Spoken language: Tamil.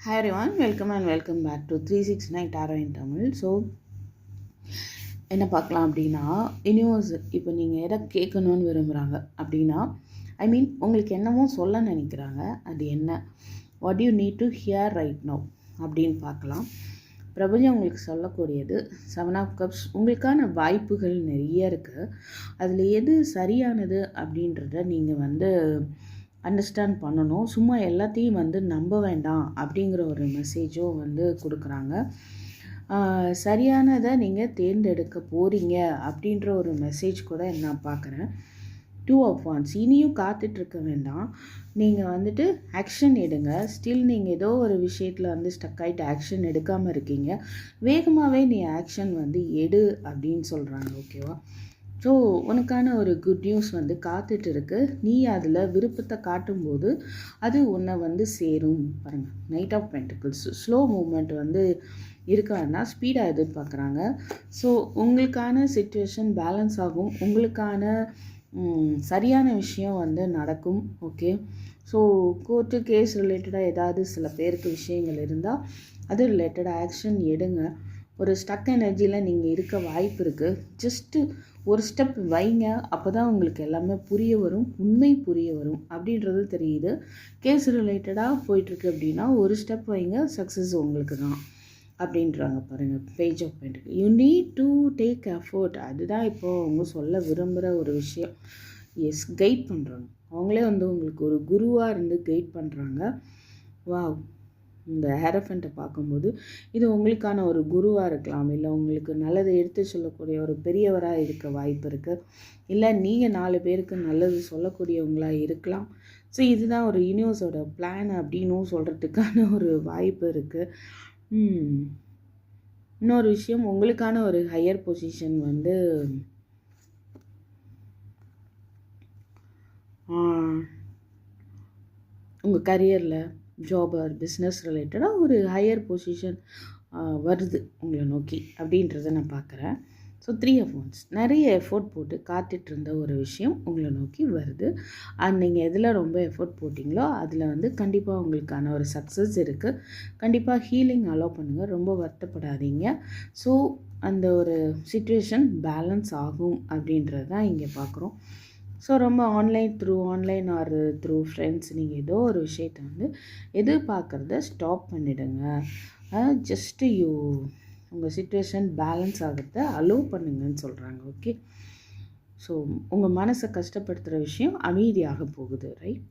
Hi everyone, welcome and welcome back to 369 Tarot in Tamil. So என்ன பார்க்கலாம் அப்படின்னா, யூனிவர்ஸ் இப்போ நீங்கள் எதை கேட்கணும்னு விரும்புகிறாங்க அப்படின்னா, உங்களுக்கு என்னமோ சொல்ல நினைக்கிறாங்க. அது என்ன, what you need to hear right now அப்படின்னு பார்க்கலாம். பிரபஞ்சம் உங்களுக்கு சொல்லக்கூடியது 7 ஆஃப் கப்ஸ். உங்களுக்கான வாய்ப்புகள் நிறைய இருக்குது. அதில் எது சரியானது அப்படின்றத நீங்கள் அண்டர்ஸ்டாண்ட் பண்ணணும். சும்மா எல்லாத்தையும் நம்ப வேண்டாம் அப்படிங்கிற ஒரு மெசேஜும் கொடுக்குறாங்க. சரியானதை நீங்கள் தேர்ந்தெடுக்க போகிறீங்க அப்படின்ற ஒரு மெசேஜ் கூட நான் பார்க்குறேன். 2 ஆஃப் வாண்ட்ஸ். இனியும் காத்துட்ருக்க வேண்டாம். நீங்கள் ஆக்ஷன் எடுங்க. ஸ்டில் நீங்கள் ஏதோ ஒரு விஷயத்தில் ஸ்டக் ஆகிட்டு ஆக்ஷன் எடுக்காமல் இருக்கீங்க. வேகமாகவே நீ ஆக்ஷன் எடு அப்படின்னு சொல்கிறாங்க. ஓகேவா? ஸோ உனக்கான ஒரு குட் நியூஸ் காத்துட்டு இருக்கு. நீ அதில் விருப்பத்தை காட்டும்போது அது உன்னை சேரும். பாருங்கள், knight of pentacles. Slow moment இருக்கான்னா ஸ்பீடாக எதிர்பார்க்குறாங்க. ஸோ உங்களுக்கான சிச்சுவேஷன் பேலன்ஸ் ஆகும். உங்களுக்கான சரியான விஷயம் நடக்கும். ஓகே. ஸோ கோர்ட்டு கேஸ் ரிலேட்டடாக ஏதாவது சில பேருக்கு விஷயங்கள் இருந்தால் அது ரிலேட்டடாக ஆக்ஷன் எடுங்க. ஒரு ஸ்டக் எனர்ஜியில் நீங்கள் இருக்க வாய்ப்பு இருக்குது. ஜஸ்ட்டு ஒரு ஸ்டெப் வைங்க. அப்போ தான் உங்களுக்கு எல்லாமே புரிய வரும், உண்மை புரிய வரும் அப்படின்றது தெரியுது. கேஸ் ரிலேட்டடாக போயிட்டுருக்கு அப்படின்னா ஒரு ஸ்டெப் வைங்க, சக்ஸஸ் உங்களுக்கு தான் அப்படின்றாங்க. பாருங்கள், page of pentacles. You need to take effort. அதுதான் இப்போது அவங்க சொல்ல விரும்புகிற ஒரு விஷயம். எஸ், கைட் பண்ணுறாங்க. அவங்களே உங்களுக்கு ஒரு குருவாக இருந்து கைட் பண்ணுறாங்க. வாவ். இந்த ஹேரஃபண்ட்டை பார்க்கும்போது இது உங்களுக்கான ஒரு குருவாக இருக்கலாம், இல்லை உங்களுக்கு நல்லதை எடுத்து சொல்லக்கூடிய ஒரு பெரியவராக இருக்க வாய்ப்பு இருக்குது, இல்லை நீங்கள் 4 பேருக்கு நல்லது சொல்லக்கூடியவங்களாக இருக்கலாம். ஸோ இதுதான் ஒரு யூனிவர்ஸோட பிளான் அப்படின்னும் சொல்கிறதுக்கான ஒரு வாய்ப்பு இருக்குது. இன்னொரு விஷயம், உங்களுக்கான ஒரு ஹையர் பொசிஷன் உங்கள் கரியரில், ஜாப் ஆர் பிஸ்னஸ் ரிலேட்டடாக ஒரு ஹையர் பொசிஷன் வருது உங்களை நோக்கி அப்படின்றத நான் பார்க்குறேன். So 3 of wands. நிறைய எஃபோர்ட் போட்டு காத்துட்டு இருந்த ஒரு விஷயம் உங்களை நோக்கி வருது. அண்ட் நீங்கள் எதில் ரொம்ப எஃபோர்ட் போட்டிங்களோ அதில் கண்டிப்பாக உங்களுக்கான ஒரு சக்ஸஸ் இருக்குது. கண்டிப்பாக ஹீலிங் அலோவ் பண்ணுங்கள். ரொம்ப வருத்தப்படாதீங்க. ஸோ அந்த ஒரு சிச்சுவேஷன் பேலன்ஸ் ஆகும் அப்படின்றது தான் இங்கே பார்க்குறோம். ஸோ ரொம்ப ஆன்லைன் ஆர் த்ரூ ஃப்ரெண்ட்ஸ் நீங்கள் ஏதோ ஒரு விஷயத்தை எதிர்பார்க்குறத ஸ்டாப் பண்ணிவிடுங்க. ஜஸ்ட்டு உங்கள் சிச்சுவேஷன் பேலன்ஸ் ஆகிறத அலோவ் பண்ணுங்கன்னு சொல்கிறாங்க. ஓகே. ஸோ உங்கள் மனசை கஷ்டப்படுத்துகிற விஷயம் அமைதியாக போகுது. ரைட்.